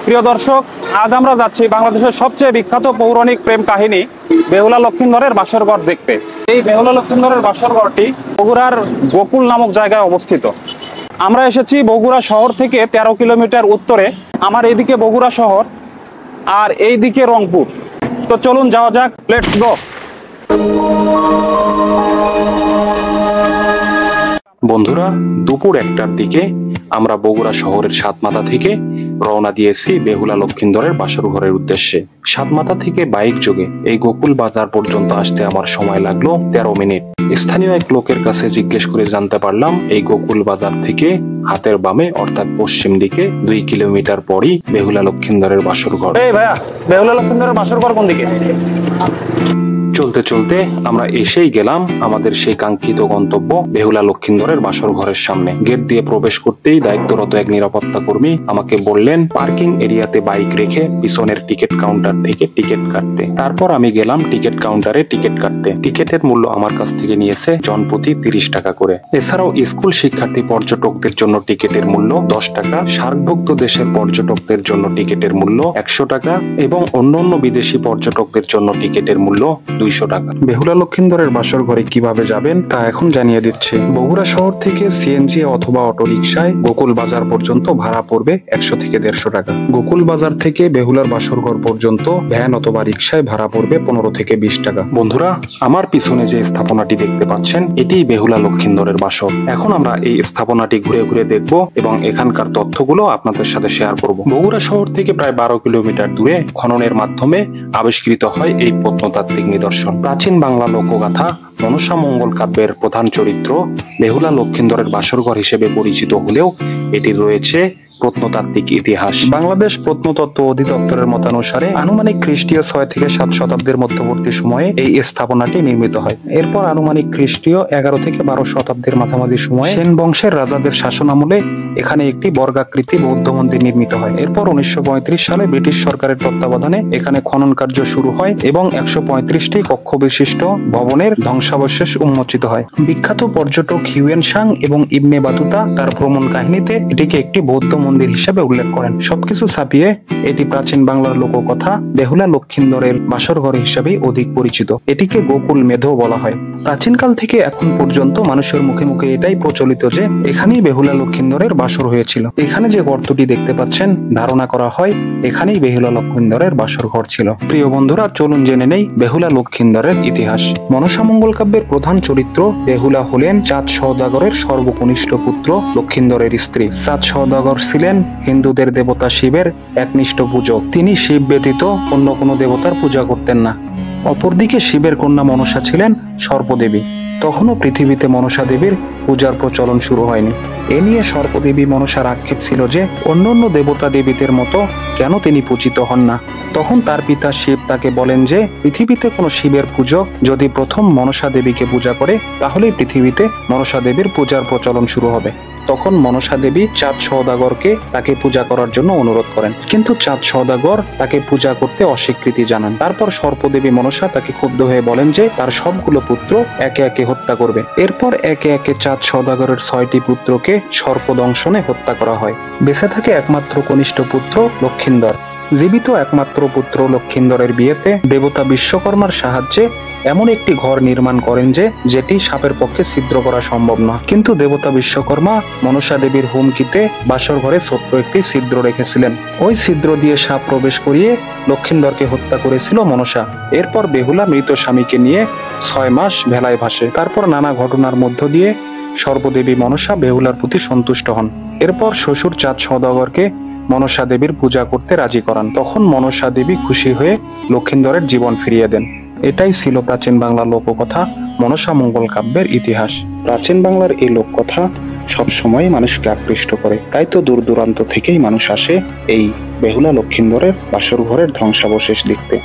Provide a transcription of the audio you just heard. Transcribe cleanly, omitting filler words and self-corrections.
প্রিয় দর্শক, আজ আমরা যাচ্ছি বাংলাদেশের সবচেয়ে বিখ্যাত পৌরাণিক প্রেম কাহিনী বেহুলা লক্ষিন্দরের বাসরঘর দেখতে। এই বেহুলা লক্ষিন্দরের বাসরঘরটি বগুড়ার গোকুল নামক জায়গায় অবস্থিত। আমরা এসেছি বগুড়া শহর থেকে 13 কিলোমিটার উত্তরে। আমার এইদিকে বগুড়া শহর আর এইদিকে রংপুর। তো চলুন যাওয়া যাক, লেটস গো। বন্ধুরা, দুপুর 1টার দিকে আমরা বগুড়া শহরের সাতমাথা থেকে রওনা দিয়েছি বেহুলা লক্ষিন্দরের বাসরঘরের উদ্দেশ্যে। সাতমাথা থেকে বাইক যোগে এই গোকুল বাজার পর্যন্ত আসতে আমার সময় লাগলো 13 মিনিট। স্থানীয় এক লোকের কাছে জিজ্ঞেস করে জানতে পারলাম এই গোকুল বাজার থেকে হাতের বামে অর্থাৎ পশ্চিম দিকে 2 কিলোমিটার পরই বেহুলা লক্ষিন্দরের বাসরঘর। এই ভাইয়া, বেহুলা লক্ষিন্দরের বাসরঘর কোন দিকে? চলতে চলতে আমরা এসেই গেলাম আমাদের সেই কাঙ্ক্ষিত গন্তব্য বেহুলা লক্ষিন্দরের বাসরঘরের সামনে। গেট দিয়ে প্রবেশ করতেই দায়িত্বরত এক নিরাপত্তা কর্মী আমাকে বললেন পার্কিং এরিয়াতে বাইক রেখে পিছনের টিকিট কাউন্টার থেকে টিকিট কাটতে। তারপর আমি গেলাম টিকিট কাউন্টারে টিকিট কাটতে। টিকিটের মূল্য আমার কাছ থেকে নিয়েছে জনপ্রতি 30 টাকা করে। এছাড়াও স্কুল শিক্ষার্থী পর্যটকদের জন্য টিকিটের মূল্য 10 টাকা, সার্কভুক্ত দেশের পর্যটকদের জন্য টিকিটের মূল্য 100 টাকা এবং অন্যান্য বিদেশি পর্যটকদের জন্য টিকিটের মূল্য 200 টাকা। বেহুলা লক্ষিন্দরের বাসরঘরে কিভাবে যাবেন তা এখন জানিয়ে দিচ্ছি। বগুড়া শহর থেকে সিএনজি অথবা অটো রিকশায় গোকুল বাজার পর্যন্ত ভাড়া পড়বে 100 থেকে 150 টাকা। গোকুল বাজার থেকে বেহুলার বাসরঘর পর্যন্ত ভ্যান অথবা রিকশায় ভাড়া পড়বে 15 থেকে 20 টাকা। বন্ধুরা, আমার পিছনে যে স্থাপনাটি দেখতে পাচ্ছেন এটি বেহুলা লক্ষিন্দরের বাসর। এখন আমরা এই স্থাপনাটি ঘুরে ঘুরে দেখব এবং এখানকার তথ্যগুলো আপনাদের সাথে শেয়ার করব। বগুড়া শহর থেকে প্রায় 12 কিলোমিটার দূরে খননের মাধ্যমে আবিষ্কৃত হয় এই প্রত্নতাত্ত্বিক নিদর্শন। প্রাচীন বাংলা লোকগাথা মনসা মঙ্গল কাব্যের প্রধান চরিত্র বেহুলা লক্ষিন্দরের বাসরঘর হিসেবে পরিচিত হলেও এটির রয়েছে প্রত্নতাত্ত্বিক ইতিহাস। বাংলাদেশ প্রত্নতত্ত্ব অধিদপ্তরের মতানুসারে আনুমানিক খ্রিস্টীয় 6 থেকে 7 শতাব্দীর মধ্যবর্তী সময়ে এই স্থাপনাটি নির্মিত হয়। এরপর আনুমানিক খ্রিস্টীয় 11 থেকে 12 শতাব্দীর মাঝামাঝি সময়ে সেন বংশের রাজাদের শাসন আমলে এখানে একটি বর্গাকৃতি বৌদ্ধ মন্দির নির্মিত হয়। এরপর 1935 সালে ব্রিটিশ সরকারের তত্ত্বাবধানে এখানে খনন কার্য শুরু হয় এবং 135টি কক্ষ বিশিষ্ট ভবনের ধ্বংসাবশেষ উন্মোচিত হয়। বিখ্যাত পর্যটক হিউয়েন সাং এবং ইবনে বাতুতা তার ভ্রমণ কাহিনীতে এটিকে একটি বৌদ্ধ মন্দির হিসেবে উল্লেখ করেন। সবকিছু ছাপিয়ে এটি প্রাচীন বাংলার লোককথা বেহুলা লক্ষিন্দরের বাসরঘর হিসেবে অধিক পরিচিত। এটিকে গোকুল মেধো বলা হয়। প্রাচীনকাল থেকে এখন পর্যন্ত মানুষের মুখে মুখে এটাই প্রচলিত যে এখানেই বেহুলা লক্ষিন্দরের বাসর হয়েছিল। এখানে যে গর্তটি দেখতে পাচ্ছেন ধারণা করা হয় এখানেই বেহুলা লক্ষিন্দরের বাসরঘর ছিল। প্রিয় বন্ধুরা, চলুন জেনে নেই বেহুলা লক্ষিন্দরের ইতিহাস। মনসা মঙ্গল কাব্যের প্রধান চরিত্র বেহুলা হলেন চাঁদ সওদাগরের সর্বকনিষ্ঠ পুত্র লক্ষিন্দরের স্ত্রী। চাঁদ সওদাগর ছিলেন হিন্দুদের দেবতা শিবের একনিষ্ঠ পূজক। তিনি শিব ব্যতীত অন্য কোনো দেবতার পূজা করতেন না। অপরদিকে শিবের কন্যা মনসা ছিলেন সর্পদেবী। তখনও পৃথিবীতে মনসা দেবীর পূজার প্রচলন শুরু হয়নি। এ নিয়ে সর্পদেবী মনসার আক্ষেপ ছিল যে অন্যান্য দেবতা দেবীদের মতো কেন তিনি পূজিত হন না। তখন তার পিতা শিব তাকে বলেন যে পৃথিবীতে কোনো শিবের পূজক যদি প্রথম মনসা দেবীকে পূজা করে তাহলেই পৃথিবীতে মনসা দেবীর পূজার প্রচলন শুরু হবে। তখন মনসা দেবী চাঁদ সওদাগরকে তাকে পূজা করার জন্য অনুরোধ করেন, কিন্তু চাঁদ সওদাগর তাকে পূজা করতে অস্বীকৃতি জানান। তারপর সর্পদেবী মনসা তাকে ক্ষুব্ধ হয়ে বলেন যে তার সবগুলো পুত্র একে একে হত্যা করবে। এরপর একে একে চাঁদ সওদাগরের 6টি পুত্রকে সর্পদংশনে হত্যা করা হয়। বেঁচে থাকে একমাত্র কনিষ্ঠ পুত্র লক্ষিন্দর। জীবিত একমাত্র পুত্র লক্ষিন্দরের বিয়েতে দেবতা বিশ্বকর্মার সাহায্যে এমন একটি ঘর নির্মাণ করেন যেটি সাপের পক্ষে ছিদ্র করা সম্ভব নয়। কিন্তু দেবতা বিশ্বকর্মা মনসা দেবীর হুমকিতে বাসর ঘরে ছোট্ট একটি ছিদ্র রেখেছিলেন। ওই ছিদ্র দিয়ে সাপ প্রবেশ করিয়ে লক্ষিন্দরকে হত্যা করেছিল মনসা। এরপর বেহুলা মৃত স্বামীকে নিয়ে 6 মাস ভেলায় ভাসে। তারপর নানা ঘটনার মধ্য দিয়ে সর্বদেবী মনসা বেহুলার প্রতি সন্তুষ্ট হন। এরপর শ্বশুর চাঁদ সওদাগরকে মনসা দেবীর পূজা করতে রাজি করান। তখন মনসা দেবী খুশি হয়ে লক্ষিন্দরের জীবন ফিরিয়ে দেন। এটাই ছিল প্রাচীন বাংলা লোককথা মনসা মঙ্গল কাব্যের ইতিহাস। প্রাচীন বাংলার এই লোককথা সবসময় মানুষকে আকৃষ্ট করে। তাই তো দূর দূরান্ত থেকেই মানুষ আসে এই বেহুলা লক্ষিন্দরের বাসরঘরের ধ্বংসাবশেষ দেখতে।